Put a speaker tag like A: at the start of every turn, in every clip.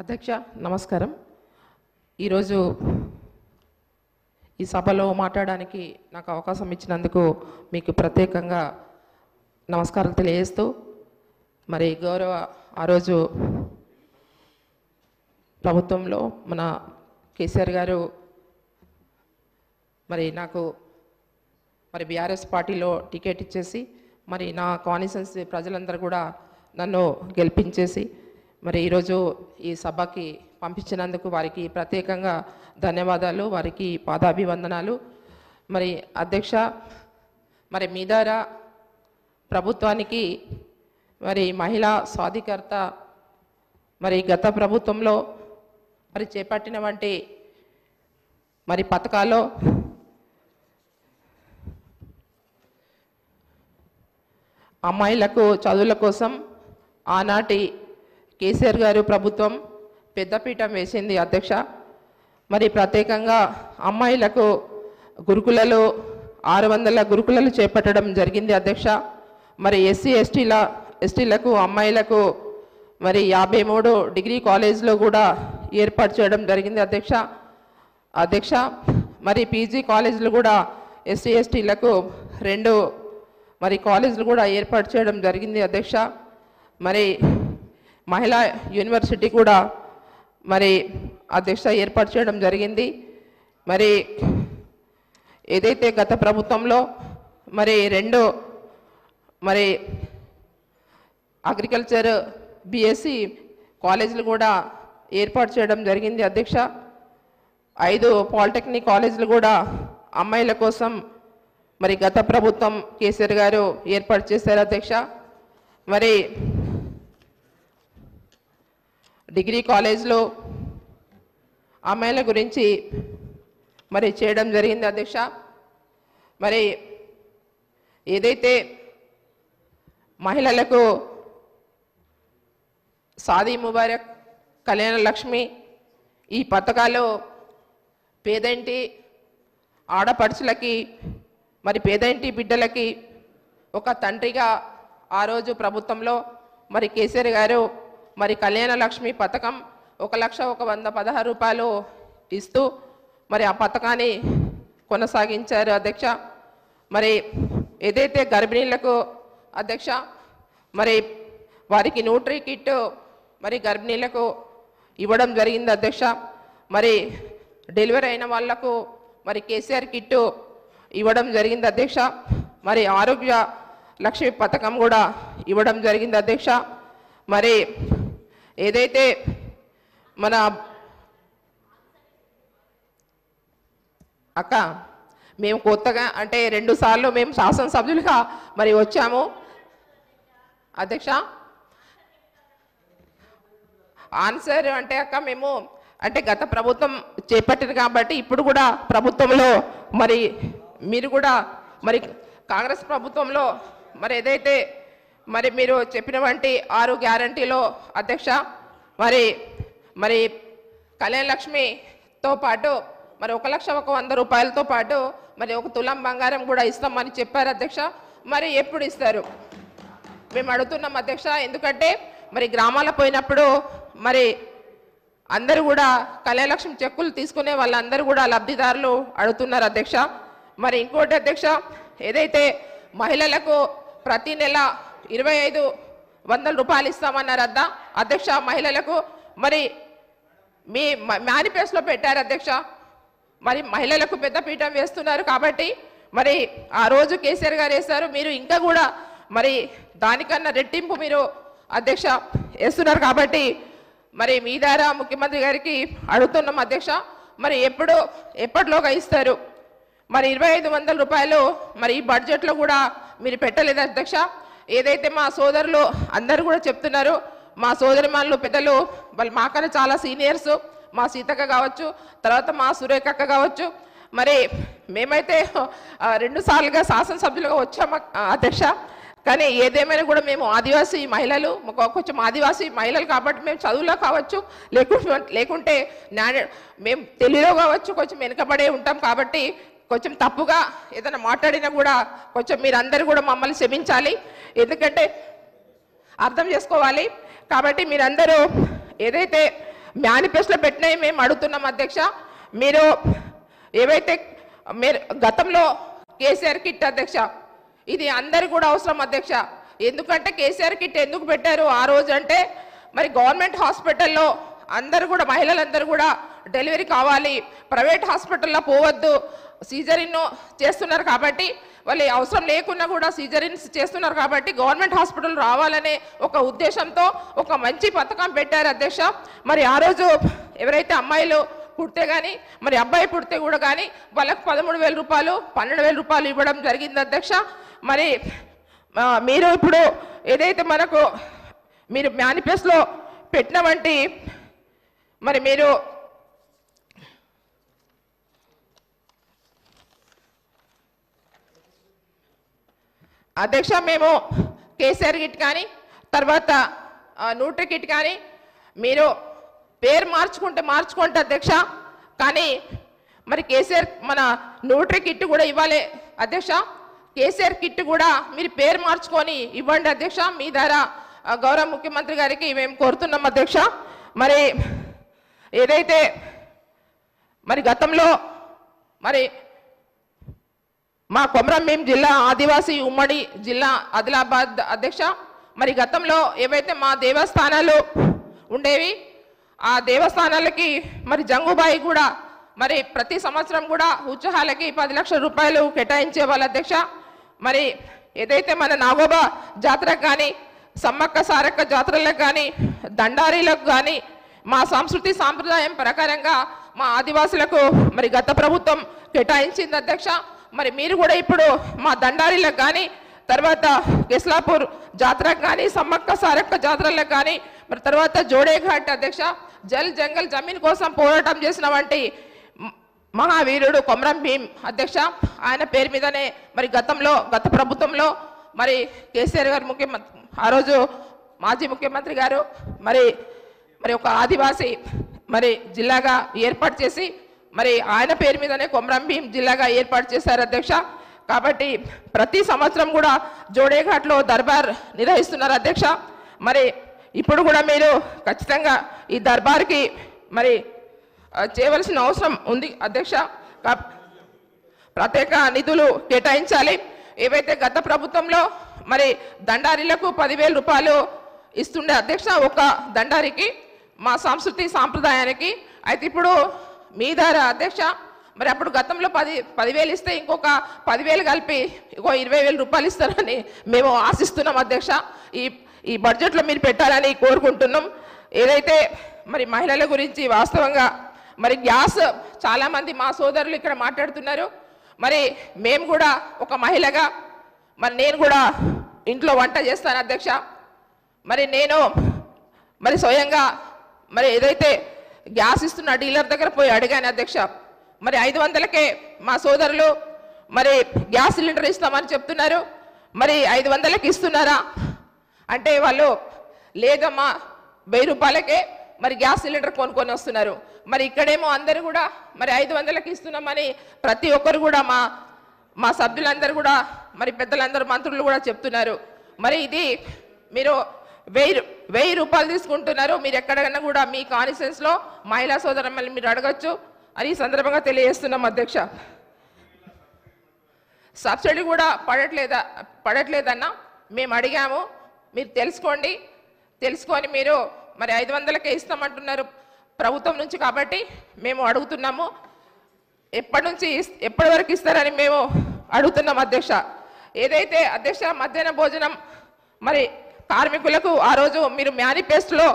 A: అధ్యక్ష నమస్కారం. ఈరోజు ఈ సభలో మాట్లాడడానికి నాకు అవకాశం ఇచ్చినందుకు మీకు ప్రత్యేకంగా నమస్కారాలు తెలియజేస్తూ, మరి గౌరవ ఆ రోజు ప్రభుత్వంలో మన కేసీఆర్ గారు మరి నాకు మరి బీఆర్ఎస్ పార్టీలో టికెట్ ఇచ్చేసి మరి నా కాన్స్టిట్యుయెన్సీ ప్రజలందరూ కూడా నన్ను గెలిపించేసి మరి ఈరోజు ఈ సభకి పంపించినందుకు వారికి ప్రత్యేకంగా ధన్యవాదాలు, వారికి పాదాభివందనాలు. మరి అధ్యక్ష, మరి మీ ద్వారా ప్రభుత్వానికి మరి మహిళా సాధికారత మరి గత ప్రభుత్వంలో మరి చేపట్టిన వంటి మరి పథకాల్లో అమ్మాయిలకు చదువుల కోసం ఆనాటి కేసీఆర్ గారు ప్రభుత్వం పెద్దపీఠం వేసింది అధ్యక్ష. మరి ప్రత్యేకంగా అమ్మాయిలకు గురుకులలో 600 గురుకులలు చేపట్టడం జరిగింది అధ్యక్ష. మరి ఎస్టీలకు అమ్మాయిలకు మరి 53 డిగ్రీ కాలేజ్లో కూడా ఏర్పాటు చేయడం జరిగింది అధ్యక్ష. మరి పీజీ కాలేజీలు కూడా ఎస్టీలకు 2 మరి కాలేజీలు కూడా ఏర్పాటు చేయడం జరిగింది అధ్యక్ష. మరి మహిళా యూనివర్సిటీ కూడా మరి అధ్యక్ష ఏర్పాటు చేయడం జరిగింది. మరి ఏదైతే గత ప్రభుత్వంలో మరి 2 మరి అగ్రికల్చర్ బిఎస్సి కాలేజీలు కూడా ఏర్పాటు చేయడం జరిగింది అధ్యక్ష. 5 పాలిటెక్నిక్ కాలేజీలు కూడా అమ్మాయిల కోసం మరి గత ప్రభుత్వం కేసీఆర్ గారు ఏర్పాటు చేశారు అధ్యక్ష. మరి డిగ్రీ కాలేజ్లో అమ్మాయిల గురించి మరి చేయడం జరిగింది అధ్యక్ష. మరి ఏదైతే మహిళలకు షాదీ ముబారక్, కళ్యాణ లక్ష్మి ఈ పథకాలు పేదంటి ఆడపడుచులకి మరి పేదంటి బిడ్డలకి ఒక తండ్రిగా ఆ రోజు ప్రభుత్వంలో మరి కేసీఆర్ గారు మరి కళ్యాణ లక్ష్మి పథకం 1,116 రూపాయలు ఇస్తూ మరి ఆ పథకాన్ని కొనసాగించారు అధ్యక్ష. మరి ఏదైతే గర్భిణీలకు అధ్యక్ష మరి వారికి న్యూట్రీ కిట్ మరి గర్భిణీలకు ఇవ్వడం జరిగింది అధ్యక్ష. మరి డెలివరీ అయిన వాళ్లకు మరి కేసీఆర్ కిట్ ఇవ్వడం జరిగింది అధ్యక్ష. మరి ఆరోగ్య లక్ష్మి పథకం కూడా ఇవ్వడం జరిగింది అధ్యక్ష. మరి ఏదైతే మన అక్క మేము కొత్తగా అంటే 2 సార్లు మేము శాసనసభ్యులుగా మరి వచ్చాము అధ్యక్ష. ఆన్సర్ అంటే అక్క మేము అంటే గత ప్రభుత్వం చేపట్టింది కాబట్టి ఇప్పుడు కూడా ప్రభుత్వంలో మరి మీరు కూడా మరి కాంగ్రెస్ ప్రభుత్వంలో మరి ఏదైతే మరి మీరు చెప్పిన వంటి 6 గ్యారంటీలో అధ్యక్ష మరి మరి కళ్యాణ లక్ష్మితో పాటు మరి 1,100 రూపాయలతో పాటు మరి 1 తులం బంగారం కూడా ఇస్తామని చెప్పారు అధ్యక్ష. మరి ఎప్పుడు ఇస్తారు మేము అడుగుతున్నాం అధ్యక్ష. ఎందుకంటే మరి గ్రామాల పోయినప్పుడు మరి అందరూ కూడా కళ్యాణ లక్ష్మి చెక్కులు తీసుకునే వాళ్ళందరూ కూడా లబ్ధిదారులు అడుగుతున్నారు అధ్యక్ష. మరి ఇంకోటి అధ్యక్ష, ఏదైతే మహిళలకు ప్రతి నెల 2,500 రూపాయలు ఇస్తామన్నారు అధ్యక్ష మహిళలకు. మరి మీ మేనిఫెస్టోలో పెట్టారు అధ్యక్ష. మరి మహిళలకు పెద్ద పీఠం వేస్తున్నారు కాబట్టి మరి ఆ రోజు కేసీఆర్ గారు వేశారు, మీరు ఇంకా కూడా మరి దానికన్నా రెట్టింపు మీరు అధ్యక్ష వేస్తున్నారు కాబట్టి మరి మీ ద్వారా ముఖ్యమంత్రి గారికి అడుగుతున్నాం అధ్యక్ష. మరి ఎప్పటిలోగా ఇస్తారు? మరి 2,500 రూపాయలు మరి ఈ బడ్జెట్లో కూడా మీరు పెట్టలేదు అధ్యక్ష. ఏదైతే మా సోదరులు అందరూ కూడా చెప్తున్నారు, మా సోదరిమణులు పెద్దలు వాళ్ళు మాకన్నా చాలా సీనియర్స్, మా సీతక్క కావచ్చు, తర్వాత మా సురేఖక్క కావచ్చు. మరి మేమైతే 2 సార్లుగా శాసనసభ్యులుగా వచ్చాము అధ్యక్ష. కానీ ఏదేమైనా కూడా మేము ఆదివాసీ మహిళలు, కొంచెం ఆదివాసీ మహిళలు కాబట్టి మేము చదువులో కావచ్చు లేకుంటే మేము తెలుగులో కావచ్చు కొంచెం వెనుకబడే ఉంటాం కాబట్టి కొంచెం తప్పుగా ఏదైనా మాట్లాడినా కూడా కొంచెం మీరందరూ కూడా మమ్మల్ని క్షమించాలి, ఎందుకంటే అర్థం చేసుకోవాలి. కాబట్టి మీరందరూ ఏదైతే మేనిఫెస్టోలో పెట్టినవి మేము అడుగుతున్నాం అధ్యక్ష. మీరు ఏవైతే మీరు గతంలో కేసీఆర్ కిట్ అధ్యక్ష, ఇది అందరు కూడా అవసరం అధ్యక్ష. ఎందుకంటే కేసీఆర్ కిట్ ఎందుకు పెట్టారు ఆ రోజు అంటే, మరి గవర్నమెంట్ హాస్పిటల్లో అందరూ కూడా మహిళలందరూ కూడా డెలివరీ కావాలి, ప్రైవేట్ హాస్పిటల్లో పోవద్దు, సీజరిన్ చేస్తున్నారు కాబట్టి వాళ్ళు అవసరం లేకున్నా కూడా సీజరిన్స్ చేస్తున్నారు కాబట్టి గవర్నమెంట్ హాస్పిటల్ రావాలనే ఒక ఉద్దేశంతో ఒక మంచి పథకం పెట్టారు అధ్యక్ష. మరి ఆ రోజు ఎవరైతే అమ్మాయిలు పుడితే కానీ మరి అబ్బాయి పుడితే కూడా కానీ వాళ్ళకు 13,000 రూపాయలు 12,000 రూపాయలు ఇవ్వడం జరిగింది అధ్యక్ష. మరి మీరు ఇప్పుడు ఏదైతే మనకు మీరు మేనిఫెస్టోలో పెట్టిన వంటి మరి మీరు అధ్యక్ష మేము కేసీఆర్ కిట్ కానీ తర్వాత న్యూట్రీ కిట్ కానీ మీరు పేరు మార్చుకుంటే అధ్యక్ష, కానీ మరి కేసీఆర్ మన న్యూట్రీ కిట్ కూడా ఇవ్వాలి అధ్యక్ష. కేసీఆర్ కిట్ కూడా మీరు పేరు మార్చుకొని ఇవ్వండి అధ్యక్ష. మీ ద్వారా గౌరవ ముఖ్యమంత్రి గారికి మేము కోరుతున్నాం అధ్యక్ష. మరి ఏదైతే మరి గతంలో మరి మా కొమరంభీం జిల్లా ఆదివాసీ ఉమ్మడి జిల్లా ఆదిలాబాద్ అధ్యక్ష, మరి గతంలో ఏవైతే మా దేవస్థానాలు ఉండేవి ఆ దేవస్థానాలకి మరి జంగుబాయి కూడా మరి ప్రతి సంవత్సరం కూడా ఉత్సవాలకి 10 లక్షల రూపాయలు కేటాయించే వాళ్ళ అధ్యక్ష. మరి ఏదైతే మన నాగోబా జాతరకు కానీ సమ్మక్క సారక్క జాతరలకు కానీ దండారీలకు కానీ మా సంస్కృతి సాంప్రదాయం ప్రకారంగా మా ఆదివాసులకు మరి గత ప్రభుత్వం కేటాయించింది అధ్యక్ష. మరి మీరు కూడా ఇప్పుడు మా దండారీలకు కానీ తర్వాత కెస్లాపూర్ జాతరకు కానీ సమ్మక్క సారక్క జాతరలకు కానీ మరి తర్వాత జోడేఘాట్ అధ్యక్ష జల్ జంగల్ జమీన్ కోసం పోరాటం చేసిన వంటి మహావీరుడు కొమరంభీం అధ్యక్ష, ఆయన పేరు మీదనే మరి గత ప్రభుత్వంలో మరి కేసీఆర్ గారు ముఖ్యమంత్రి ఆ రోజు మాజీ ముఖ్యమంత్రి గారు మరి ఒక ఆదివాసీ మరి జిల్లాగా ఏర్పాటు చేసి మరి ఆయన పేరు మీదనే కొమరంభీం జిల్లాగా ఏర్పాటు చేశారు అధ్యక్ష. కాబట్టి ప్రతి సంవత్సరం కూడా జోడేఘాట్లో దర్బార్ నిర్వహిస్తున్నారు అధ్యక్ష. మరి ఇప్పుడు కూడా మీరు ఖచ్చితంగా ఈ దర్బార్కి మరి చేయవలసిన అవసరం ఉంది అధ్యక్ష. ప్రత్యేక నిధులు కేటాయించాలి. ఏవైతే గత ప్రభుత్వంలో మరి దండారీలకు 10,000 రూపాయలు ఇస్తుండే అధ్యక్ష ఒక దండారికి మా సంస్కృతి సాంప్రదాయానికి. అయితే ఇప్పుడు మీ ద్వారా అధ్యక్ష మరి అప్పుడు గతంలో 10,000 ఇస్తే ఇంకొక 10,000 కలిపి ఇంకో 20,000 రూపాయలు ఇస్తారని మేము ఆశిస్తున్నాం అధ్యక్ష. ఈ బడ్జెట్లో మీరు పెట్టాలని కోరుకుంటున్నాం. ఏదైతే మరి మహిళల గురించి వాస్తవంగా మరి గ్యాస్ చాలామంది మా సోదరులు ఇక్కడ మాట్లాడుతున్నారు. మరి మేము కూడా ఒక మహిళగా మరి నేను కూడా ఇంట్లో వంట చేస్తాను అధ్యక్ష. మరి నేను మరి స్వయంగా మరి ఏదైతే గ్యాస్ ఇస్తున్న డీలర్ దగ్గర పోయి అడిగాను అధ్యక్ష. మరి 500కే మా సోదరులు మరి గ్యాస్ సిలిండర్ ఇస్తామని చెప్తున్నారు. మరి 500కి ఇస్తున్నారా అంటే వాళ్ళు లేదమ్మా 1000 రూపాయలకే మరి గ్యాస్ సిలిండర్ కొనుక్కొని వస్తున్నారు. మరి ఇక్కడేమో అందరూ కూడా మరి 500కి ఇస్తున్నామని ప్రతి ఒక్కరు కూడా మా సభ్యులందరూ కూడా మరి పెద్దలందరూ మంత్రులు కూడా చెప్తున్నారు. మరి ఇది మీరు 1000 రూపాయలు తీసుకుంటున్నారు. మీరు ఎక్కడైనా కూడా మీ కాన్స్టిట్యూన్సీలో మహిళా సోదరులను మీరు అడగచ్చు అని ఈ సందర్భంగా తెలియజేస్తున్నాం అధ్యక్ష. సబ్సిడీ కూడా పడట్లేదన్న మేము అడిగాము. మీరు తెలుసుకొని మీరు మరి 500కే ఇస్తామంటున్నారు ప్రభుత్వం నుంచి కాబట్టి మేము అడుగుతున్నాము. ఎప్పటి వరకు ఇస్తారని మేము అడుగుతున్నాం అధ్యక్ష. ఏదైతే అధ్యక్ష మధ్యాహ్న భోజనం మరి కార్మికులకు ఆ రోజు మీరు మేనిఫెస్టోలో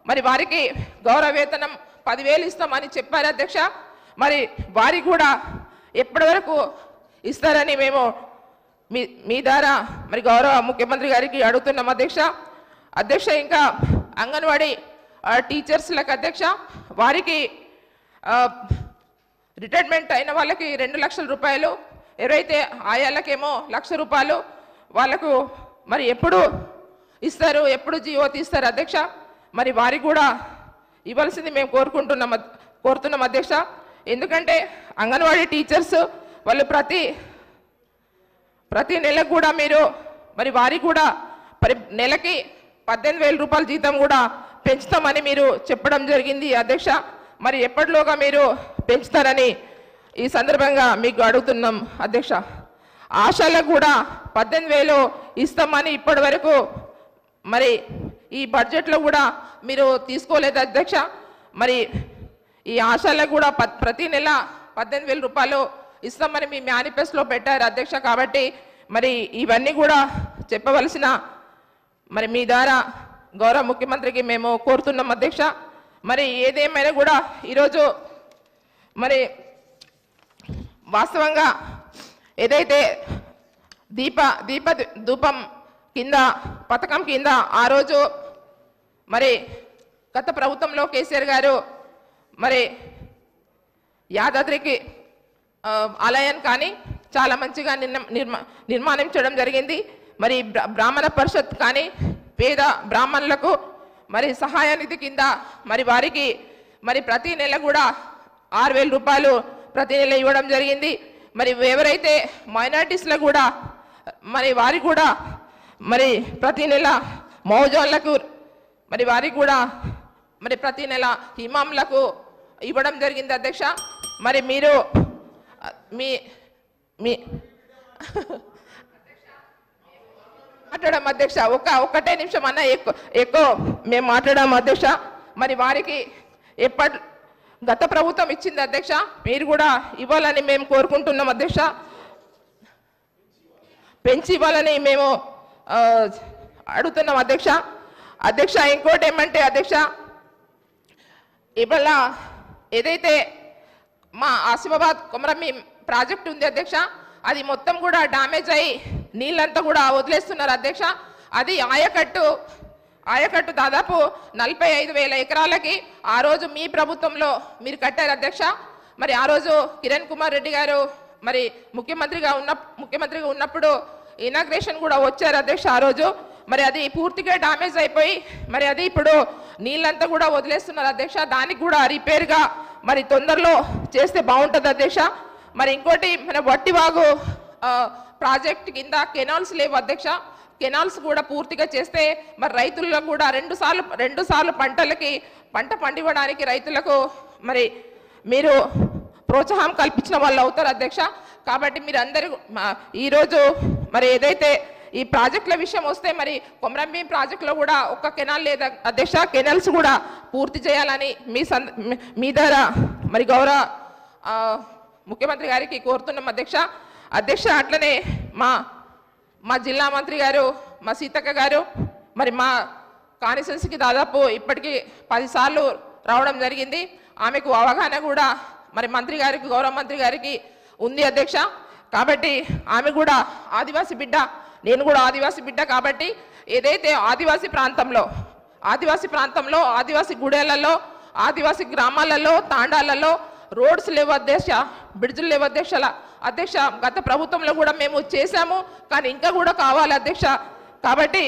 A: మరి వారికి గౌరవ వేతనం 10,000 ఇస్తామని చెప్పారు అధ్యక్ష. మరి వారికి కూడా ఎప్పటి వరకు ఇస్తారని మేము మీ ద్వారా మరి గౌరవ ముఖ్యమంత్రి గారికి అడుగుతున్నాం అధ్యక్ష. ఇంకా అంగన్వాడీ టీచర్స్లకు అధ్యక్ష వారికి రిటైర్మెంట్ అయిన వాళ్ళకి 2 లక్షల రూపాయలు, ఎవరైతే ఆయాలకేమో 1,00,000 రూపాయలు వాళ్ళకు మరి ఎప్పుడు ఇస్తారు, ఎప్పుడు జీవో తీస్తారు అధ్యక్ష. మరి వారికి కూడా ఇవ్వాల్సింది మేము కోరుతున్నాం అధ్యక్ష. ఎందుకంటే అంగన్వాడీ టీచర్స్ వాళ్ళు ప్రతి నెలకు కూడా మీరు మరి వారికి కూడా మరి నెలకి 18,000 రూపాయల జీతం కూడా పెంచుతామని మీరు చెప్పడం జరిగింది అధ్యక్ష. మరి ఎప్పటిలోగా మీరు పెంచుతారని ఈ సందర్భంగా మీకు అడుగుతున్నాం అధ్యక్ష. ఆశాలకు కూడా 18,000 ఇస్తామని ఇప్పటి వరకు మరి ఈ బడ్జెట్లో కూడా మీరు తీసుకోలేదు అధ్యక్ష. మరి ఈ ఆశాలకు కూడా ప్రతి నెల 18,000 రూపాయలు ఇస్తామని మీ మేనిఫెస్టోలో పెట్టారు అధ్యక్ష. కాబట్టి మరి ఇవన్నీ కూడా చెప్పవలసిన మరి మీ ద్వారా గౌరవ ముఖ్యమంత్రికి మేము కోరుతున్నాం అధ్యక్ష. మరి ఏదేమైనా కూడా ఈరోజు మరి వాస్తవంగా ఏదైతే ధూపం కింద పథకం కింద ఆ రోజు మరి గత ప్రభుత్వంలో కేసీఆర్ గారు మరి యాదాద్రికి ఆలయం కానీ చాలా మంచిగా నిర్మాణించడం జరిగింది. మరి బ్రాహ్మణ పరిషత్ కానీ పేద బ్రాహ్మణులకు మరి సహాయ నిధి కింద మరి వారికి మరి ప్రతి నెల కూడా 6,000 రూపాయలు ప్రతి నెల ఇవ్వడం జరిగింది. మరి ఎవరైతే మైనారిటీస్లో కూడా మరి వారికి కూడా మరి ప్రతి నెల మౌజాన్లకు మరి వారికి కూడా మరి ప్రతి నెల ఇమాంలకు ఇవ్వడం జరిగింది అధ్యక్ష. మరి మీరు మీ మీ మాట్లాడడం అధ్యక్ష, ఒక్కటే నిమిషం అన్న ఎక్కువ మేము మాట్లాడాము అధ్యక్ష. మరి వారికి గత ప్రభుత్వం ఇచ్చింది అధ్యక్ష, మీరు కూడా ఇవ్వాలని మేము కోరుకుంటున్నాం అధ్యక్ష. పెంచి ఇవ్వాలని మేము అడుగుతున్నాం అధ్యక్ష. అధ్యక్ష ఇంకోటి ఏమంటే అధ్యక్ష, ఇవాళ ఏదైతే మా ఆసిఫాబాద్ కొమరంభీం ప్రాజెక్ట్ ఉంది అధ్యక్ష, అది మొత్తం కూడా డ్యామేజ్ అయ్యి నీళ్ళంతా కూడా వదిలేస్తున్నారు అధ్యక్ష. అది ఆయకట్టు దాదాపు 45,000 ఎకరాలకి ఆ రోజు మీ ప్రభుత్వంలో మీరు కట్టారు అధ్యక్ష. మరి ఆ రోజు కిరణ్ కుమార్ రెడ్డి గారు మరి ముఖ్యమంత్రిగా ఉన్నప్పుడు ఇనాగ్రేషన్ కూడా వచ్చారు అధ్యక్ష ఆ రోజు. మరి అది పూర్తిగా డ్యామేజ్ అయిపోయి మరి అది ఇప్పుడు నీళ్ళంతా కూడా వదిలేస్తున్నారు అధ్యక్ష. దానికి కూడా రిపేర్గా మరి తొందరలో చేస్తే బాగుంటుంది అధ్యక్ష. మరి ఇంకోటి మన వట్టివాగు ప్రాజెక్ట్ కింద కెనాల్స్ లేవు అధ్యక్ష. కెనాల్స్ కూడా పూర్తిగా చేస్తే మరి రైతుల్లో కూడా రెండు సార్లు పంట పండివ్వడానికి రైతులకు మరి మీరు ప్రోత్సాహం కల్పించిన వాళ్ళు అవుతారు అధ్యక్ష. కాబట్టి మీరు అందరూ ఈరోజు మరి ఏదైతే ఈ ప్రాజెక్టుల విషయం వస్తే మరి కొమరంభీం ప్రాజెక్టులో కూడా ఒక్క కెనాల్ లేదా అధ్యక్ష, కెనాల్స్ కూడా పూర్తి చేయాలని మీ ద్వారా మరి గౌరవ ముఖ్యమంత్రి గారికి కోరుతున్నాం అధ్యక్ష. అట్లనే మా జిల్లా మంత్రి గారు మా సీతక్క గారు మరి మా కాన్స్టిట్యున్సీకి దాదాపు ఇప్పటికీ 10 సార్లు రావడం జరిగింది. ఆమెకు అవగాహన కూడా మరి గౌరవ మంత్రి గారికి ఉంది అధ్యక్ష. కాబట్టి ఆమె కూడా ఆదివాసీ బిడ్డ, నేను కూడా ఆదివాసీ బిడ్డ. కాబట్టి ఏదైతే ఆదివాసీ ప్రాంతంలో ఆదివాసీ గుడేలలో ఆదివాసీ గ్రామాలలో తాండాలలో రోడ్స్ లేవు అధ్యక్ష, బ్రిడ్జ్లు లేవు అధ్యక్ష. గత ప్రభుత్వంలో కూడా మేము చేశాము, కానీ ఇంకా కూడా కావాలి అధ్యక్ష. కాబట్టి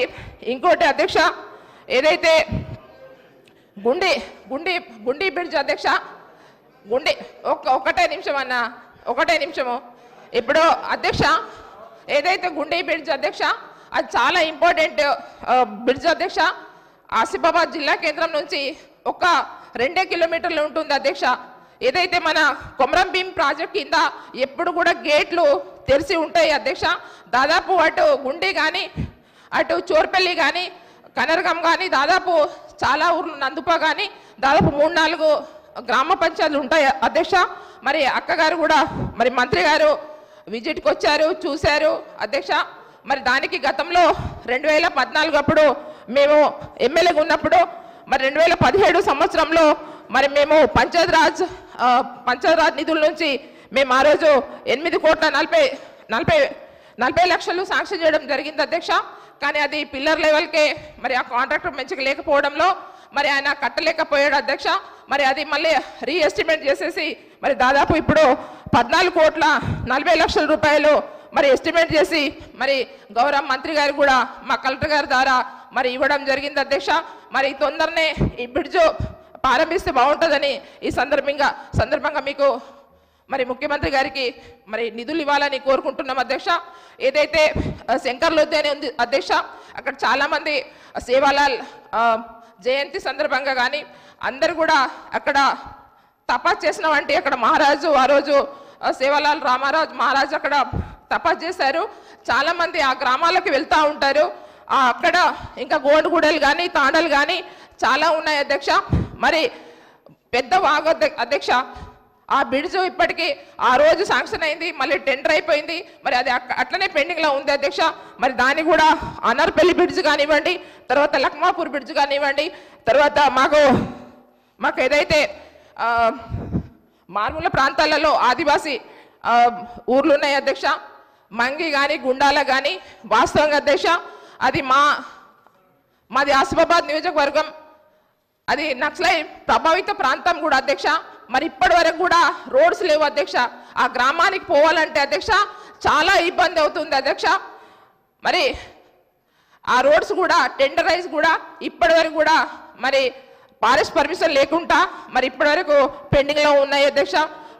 A: ఇంకోటి అధ్యక్ష, ఏదైతే గుండి బ్రిడ్జ్ అధ్యక్ష, ఒకటే నిమిషము ఇప్పుడు అధ్యక్ష, ఏదైతే గుండి బ్రిడ్జ్ అధ్యక్ష, అది చాలా ఇంపార్టెంట్ బ్రిడ్జ్ అధ్యక్ష. ఆసిఫాబాద్ జిల్లా కేంద్రం నుంచి ఒక 2 కిలోమీటర్లు ఉంటుంది అధ్యక్ష. ఏదైతే మన కొమరంభీం ప్రాజెక్ట్ కింద ఎప్పుడు కూడా గేట్లు తెరిచి ఉంటాయి అధ్యక్ష. దాదాపు అటు గుండి కానీ అటు చోర్పల్లి కానీ కనరగం కానీ దాదాపు చాలా ఊర్లు నందుప కానీ దాదాపు 3-4 గ్రామ పంచాయతీలు ఉంటాయి అధ్యక్ష. మరి అక్కగారు కూడా మరి మంత్రి గారు విజిట్కి వచ్చారు, చూశారు అధ్యక్ష. మరి దానికి గతంలో 2014 అప్పుడు మేము ఎమ్మెల్యేగా ఉన్నప్పుడు మరి 2017 సంవత్సరంలో మరి మేము పంచాయతీరాజ్ నిధుల నుంచి మేము ఆ రోజు 8,40,40,00,000 శాంక్షన్ చేయడం జరిగింది అధ్యక్ష. కానీ అది పిల్లర్ లెవెల్కే మరి ఆ కాంట్రాక్టర్ మంచిగా లేకపోవడంలో మరి ఆయన కట్టలేకపోయాడు అధ్యక్ష. మరి అది మళ్ళీ రీఎస్టిమేట్ చేసేసి మరి దాదాపు ఇప్పుడు 14,40,00,000 రూపాయలు మరి ఎస్టిమేట్ చేసి మరి గౌరవ మంత్రి గారు కూడా మా కలెక్టర్ గారి ద్వారా మరి ఇవ్వడం జరిగింది అధ్యక్ష. మరి తొందరనే ఈ బ్రిడ్జ్ ప్రారంభిస్తే బాగుంటుందని ఈ సందర్భంగా మీకు మరి ముఖ్యమంత్రి గారికి మరి నిధులు ఇవ్వాలని కోరుకుంటున్నాం అధ్యక్ష. ఏదైతే శంకర్లోద్యాని ఉంది అధ్యక్ష, అక్కడ చాలామంది సేవాలాల్ జయంతి సందర్భంగా కానీ అందరు కూడా అక్కడ తపస్సు చేసిన వంటి అక్కడ మహారాజు ఆ రోజు సేవలాల్ రామారాజు మహారాజు అక్కడ తపస్సు చేశారు. చాలామంది ఆ గ్రామాలకు వెళ్తూ ఉంటారు. అక్కడ ఇంకా గోండుగూడలు కానీ తాండలు కానీ చాలా ఉన్నాయి అధ్యక్ష. మరి పెద్ద వాగు అధ్యక్ష, ఆ బ్రిడ్జ్ ఇప్పటికీ ఆ రోజు శాంక్షన్ అయింది, మళ్ళీ టెండర్ అయిపోయింది, మరి అది అట్లనే పెండింగ్లో ఉంది అధ్యక్ష. మరి దాన్ని కూడా అనర్పల్లి బ్రిడ్జ్ కానివ్వండి, తర్వాత లక్మాపూర్ బ్రిడ్జ్ కానివ్వండి, తర్వాత మాకు ఏదైతే మారుమూల ప్రాంతాలలో ఆదివాసీ ఊర్లు ఉన్నాయి అధ్యక్ష, మంగి కానీ గుండాల కానీ, వాస్తవంగా అధ్యక్ష అది మాది ఆసిఫాబాద్ నియోజకవర్గం, అది నక్సలై ప్రభావిత ప్రాంతం కూడా అధ్యక్ష. మరి ఇప్పటి వరకు కూడా రోడ్స్ లేవు అధ్యక్ష. ఆ గ్రామానికి పోవాలంటే అధ్యక్ష చాలా ఇబ్బంది అవుతుంది అధ్యక్ష. మరి ఆ రోడ్స్ కూడా టెండరైజ్ కూడా ఇప్పటి వరకు కూడా మరి ఫారెస్ట్ పర్మిషన్ లేకుండా మరి ఇప్పటి వరకు పెండింగ్లో ఉన్నాయి అధ్యక్ష.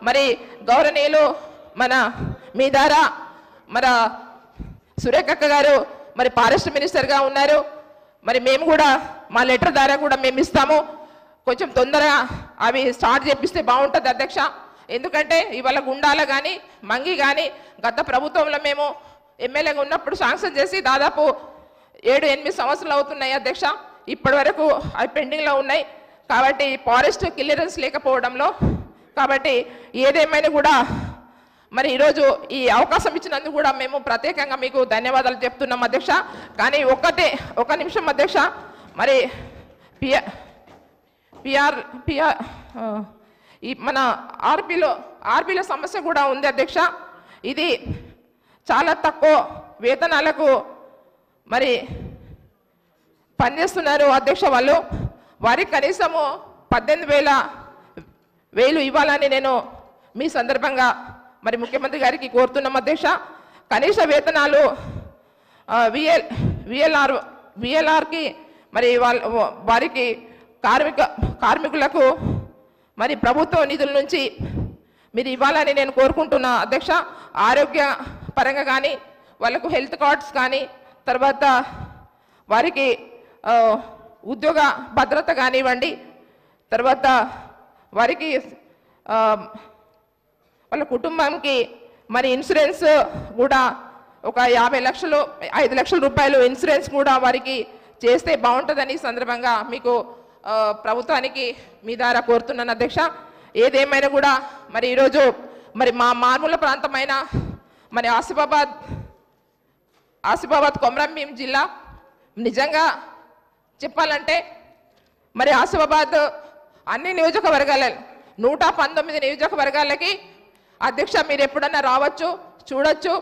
A: మరి గౌరవనీయులు మన మీ ద్వారా మన సురేఖక్క గారు మరి ఫారెస్ట్ మినిస్టర్గా ఉన్నారు. మరి మేము కూడా మా లెటర్ ద్వారా కూడా మేము ఇస్తాము, కొంచెం తొందరగా అవి స్టార్ట్ చేపిస్తే బాగుంటుంది అధ్యక్ష. ఎందుకంటే ఇవాళ గుండాల కానీ మంగి కానీ గత ప్రభుత్వంలో మేము ఎమ్మెల్యేగా ఉన్నప్పుడు శాంక్షన్ చేసి దాదాపు 7-8 సంవత్సరాలు అవుతున్నాయి అధ్యక్ష. ఇప్పటి వరకు అవి పెండింగ్లో ఉన్నాయి. కాబట్టి ఫారెస్ట్ క్లియరెన్స్ లేకపోవడంలో, కాబట్టి ఏదేమైనా కూడా మరి ఈరోజు ఈ అవకాశం ఇచ్చినందుకు కూడా మేము ప్రత్యేకంగా మీకు ధన్యవాదాలు చెప్తున్నాం అధ్యక్ష. కానీ ఒక నిమిషం అధ్యక్ష, మరి ఈ మన ఆర్పీలో సమస్య కూడా ఉంది అధ్యక్ష. ఇది చాలా తక్కువ వేతనాలకు మరి పనిచేస్తున్నారు అధ్యక్ష. వారికి కనీసము 18,000 ఇవ్వాలని నేను మీ సందర్భంగా మరి ముఖ్యమంత్రి గారికి కోరుతున్నాం అధ్యక్ష. కనీస వేతనాలు విఎల్ఆర్కి మరి వారికి కార్మికులకు మరి ప్రభుత్వ నిధుల నుంచి మీరు ఇవ్వాలని నేను కోరుకుంటున్నా అధ్యక్ష. ఆరోగ్య పరంగా కానీ వాళ్ళకు హెల్త్ కార్డ్స్ కానీ, తర్వాత వారికి ఉద్యోగ భద్రత కానివ్వండి, తర్వాత వారికి వాళ్ళ కుటుంబానికి మరి ఇన్సూరెన్స్ కూడా ఒక 50 లక్షలు 5 లక్షల రూపాయలు ఇన్సూరెన్స్ కూడా వారికి చేస్తే బాగుంటుందని సందర్భంగా మీకు ప్రభుత్వానికి మీ ద్వారా కోరుతున్నాను అధ్యక్ష. ఏదేమైనా కూడా మరి ఈరోజు మరి మా మారుమూల ప్రాంతమైన మరి ఆసిఫాబాద్ కొమరంభీం జిల్లా, నిజంగా చెప్పాలంటే మరి ఆసిఫాబాద్ అన్ని నియోజకవర్గాల 119 నియోజకవర్గాలకి అధ్యక్ష మీరు ఎప్పుడన్నా రావచ్చు, చూడొచ్చు.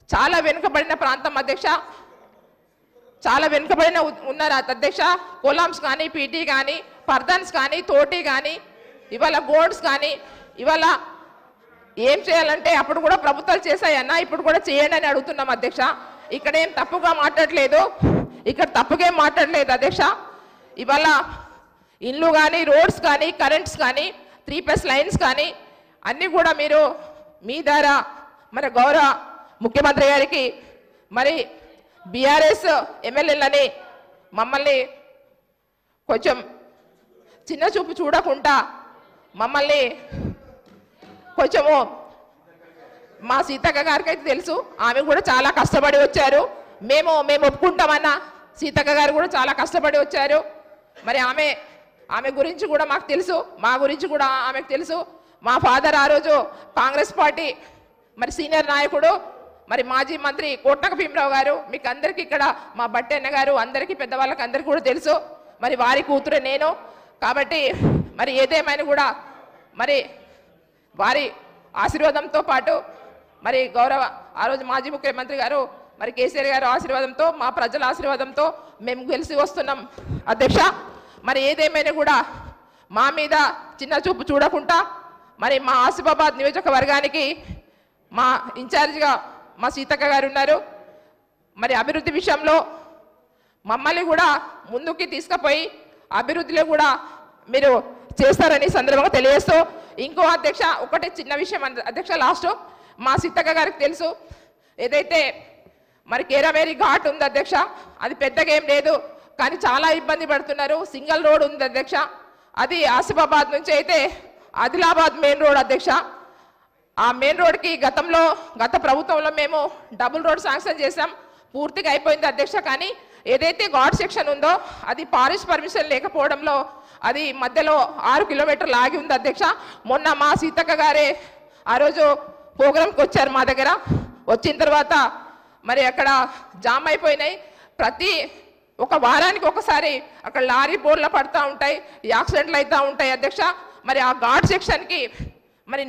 A: చాలా వెనుకబడిన ప్రాంతం అధ్యక్ష, చాలా వెనుకబడిన ఉన్నారు అధ్యక్ష. కొలామ్స్ కానీ, పీటీ కానీ, పర్దన్స్ కానీ, తోటి కానీ, ఇవాళ గోడ్స్ కానీ, ఇవాళ ఏం చేయాలంటే అప్పుడు కూడా ప్రభుత్వాలు చేశాయన్నా, ఇప్పుడు కూడా చేయండి అని అడుగుతున్నాం అధ్యక్ష. ఇక్కడ ఏం తప్పుగా మాట్లాడలేదు, ఇక్కడ తప్పుగా మాట్లాడలేదు అధ్యక్ష. ఇవాళ ఇల్లు కానీ, రోడ్స్ కానీ, కరెంట్స్ కానీ, 3+ లైన్స్ కానీ అన్నీ కూడా మీరు మీ ద్వారా మరి గౌరవ ముఖ్యమంత్రి గారికి మరి బీఆర్ఎస్ ఎమ్మెల్యేలని మమ్మల్ని కొంచెం చిన్న చూపు చూడకుండా మమ్మల్ని కొంచెము మా సీతక్క గారికి అయితే తెలుసు, ఆమె కూడా చాలా కష్టపడి వచ్చారు. మేము ఒప్పుకుంటామన్నా, సీతక్క గారు కూడా చాలా కష్టపడి వచ్చారు. మరి ఆమె గురించి కూడా మాకు తెలుసు, మా గురించి కూడా ఆమెకు తెలుసు. మా ఫాదర్ ఆ రోజు కాంగ్రెస్ పార్టీ మరి సీనియర్ నాయకుడు, మరి మాజీ మంత్రి కోట్నక భీమరావు గారు, మీకు అందరికీ ఇక్కడ మా బట్టెన్న గారు, అందరికీ పెద్దవాళ్ళకి అందరికీ కూడా తెలుసు. మరి వారి కూతురు నేను. కాబట్టి మరి ఏదేమైనా కూడా మరి వారి ఆశీర్వాదంతో పాటు మరి గౌరవ ఆ రోజు మాజీ ముఖ్యమంత్రి గారు మరి కేసీఆర్ గారు ఆశీర్వాదంతో, మా ప్రజల ఆశీర్వాదంతో మేము గెలిచి వస్తున్నాం అధ్యక్ష. మరి ఏదేమైనా కూడా మా మీద చిన్న చూపు చూడకుండా మరి మా ఆసిఫాబాద్ నియోజకవర్గానికి మా ఇన్ఛార్జిగా మా సీతక్క గారు ఉన్నారు. మరి అభివృద్ధి విషయంలో మమ్మల్ని కూడా ముందుకి తీసుకుపోయి అభివృద్ధిలో కూడా మీరు చేస్తారని సందర్భంగా తెలియజేస్తూ, ఇంకో అధ్యక్ష ఒకటి చిన్న విషయం అధ్యక్ష, లాస్ట్ మా సీతక్క గారికి తెలుసు, ఏదైతే మరి కేరావేరి ఘాట్ ఉంది అధ్యక్ష, అది పెద్దగా ఏం లేదు, కానీ చాలా ఇబ్బంది పడుతున్నారు. సింగిల్ రోడ్ ఉంది అధ్యక్ష, అది ఆసిఫాబాద్ నుంచి అయితే ఆదిలాబాద్ మెయిన్ రోడ్ అధ్యక్ష. ఆ మెయిన్ రోడ్కి గత ప్రభుత్వంలో మేము డబుల్ రోడ్ శాంక్షన్ చేసాం, పూర్తిగా అయిపోయింది అధ్యక్ష. కానీ ఏదైతే ఘాట్ సెక్షన్ ఉందో అది ఫారెస్ట్ పర్మిషన్ లేకపోవడంలో అది మధ్యలో 6 కిలోమీటర్లు ఆగి ఉంది అధ్యక్ష. మొన్న మా సీతక్క గారే ఆ రోజు ప్రోగ్రామ్కి వచ్చారు మా దగ్గర. వచ్చిన తర్వాత మరి అక్కడ జామ్ అయిపోయినాయి. ప్రతి ఒక వారానికి ఒకసారి అక్కడ లారీ బోర్లు పడుతూ ఉంటాయి, యాక్సిడెంట్లు అవుతూ ఉంటాయి అధ్యక్ష. మరి ఆ ఘాట్ సెక్షన్కి మరి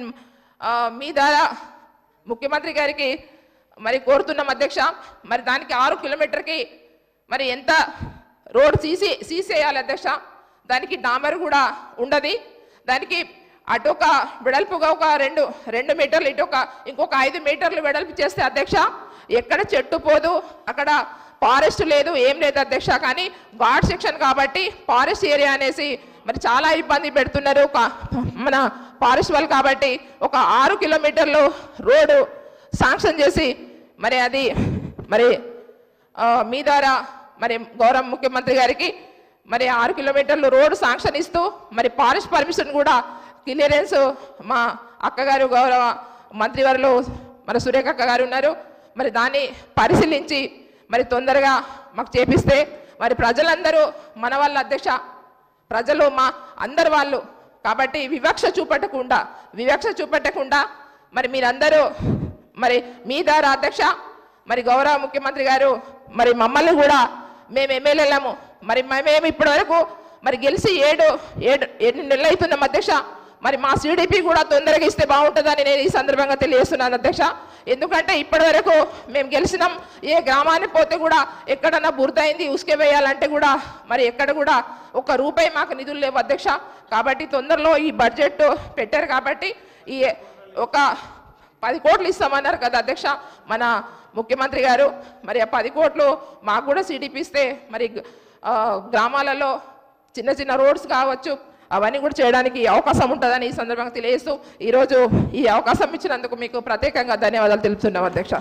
A: మీ ద్వారా ముఖ్యమంత్రి గారికి మరి కోరుతున్నాం అధ్యక్ష. మరి దానికి 6 కిలోమీటర్కి మరి ఎంత రోడ్ తీసేయాలి అధ్యక్ష. దానికి డామర్ కూడా ఉండదు. దానికి అటు ఒక వెడల్పుగా ఒక 2 మీటర్లు, ఇటు ఇంకొక 5 మీటర్లు వెడల్పు చేస్తే అధ్యక్ష ఎక్కడ చెట్టు పోదు, అక్కడ ఫారెస్ట్ లేదు, ఏం లేదు అధ్యక్ష. కానీ ఘాట్ సెక్షన్ కాబట్టి ఫారెస్ట్ ఏరియా అనేసి మరి చాలా ఇబ్బంది పెడుతున్నారు మన ఫారెస్ట్ వాళ్ళు. కాబట్టి ఒక 6 కిలోమీటర్లు రోడ్డు శాంక్షన్ చేసి మరి అది మరి మీ ద్వారా మరి గౌరవ ముఖ్యమంత్రి గారికి మరి 6 కిలోమీటర్లు రోడ్డు శాంక్షన్ ఇస్తూ మరి ఫారెస్ట్ పర్మిషన్ కూడా క్లియరెన్స్ మా అక్కగారు గౌరవ మంత్రివర్యులు మన సురేఖ అక్క గారు ఉన్నారు. మరి దాన్ని పరిశీలించి మరి తొందరగా మాకు చేపిస్తే మరి ప్రజలందరూ మన వాళ్ళ అధ్యక్ష, ప్రజలు మా అందరు వాళ్ళు కాబట్టి వివక్ష చూపెట్టకుండా మరి మీరందరూ మరి మీ ద్వారా అధ్యక్ష మరి గౌరవ ముఖ్యమంత్రి గారు మరి మమ్మల్ని కూడా మేము ఎమ్మెల్యేలము మరి మేము ఇప్పటి వరకు మరి గెలిచి 7 నెలలు అవుతున్నాం అధ్యక్ష. మరి మా సిడిపి కూడా తొందరగా ఇస్తే బాగుంటుందని నేను ఈ సందర్భంగా తెలియజేస్తున్నాను అధ్యక్ష. ఎందుకంటే ఇప్పటి వరకు మేము గెలిచినాం, ఏ గ్రామానికి పోతే కూడా ఎక్కడన్నా బురదైంది ఉసుకే వేయాలంటే కూడా మరి ఎక్కడ కూడా ₹1 మాకు నిధులు లేవు అధ్యక్ష. కాబట్టి తొందరలో ఈ బడ్జెట్ పెట్టారు కాబట్టి ఈ ఒక 10 కోట్లు ఇస్తామన్నారు కదా అధ్యక్ష మన ముఖ్యమంత్రి గారు. మరి ఆ 10 కోట్లు మాకు కూడా సిడిపి ఇస్తే మరి గ్రామాలలో చిన్న రోడ్స్ కావచ్చు అవన్నీ కూడా చేయడానికి అవకాశం ఉంటుందని ఈ సందర్భంగా తెలియజేస్తూ ఈరోజు ఈ అవకాశం ఇచ్చినందుకు మీకు ప్రత్యేకంగా ధన్యవాదాలు తెలుపుతున్నాం అధ్యక్ష.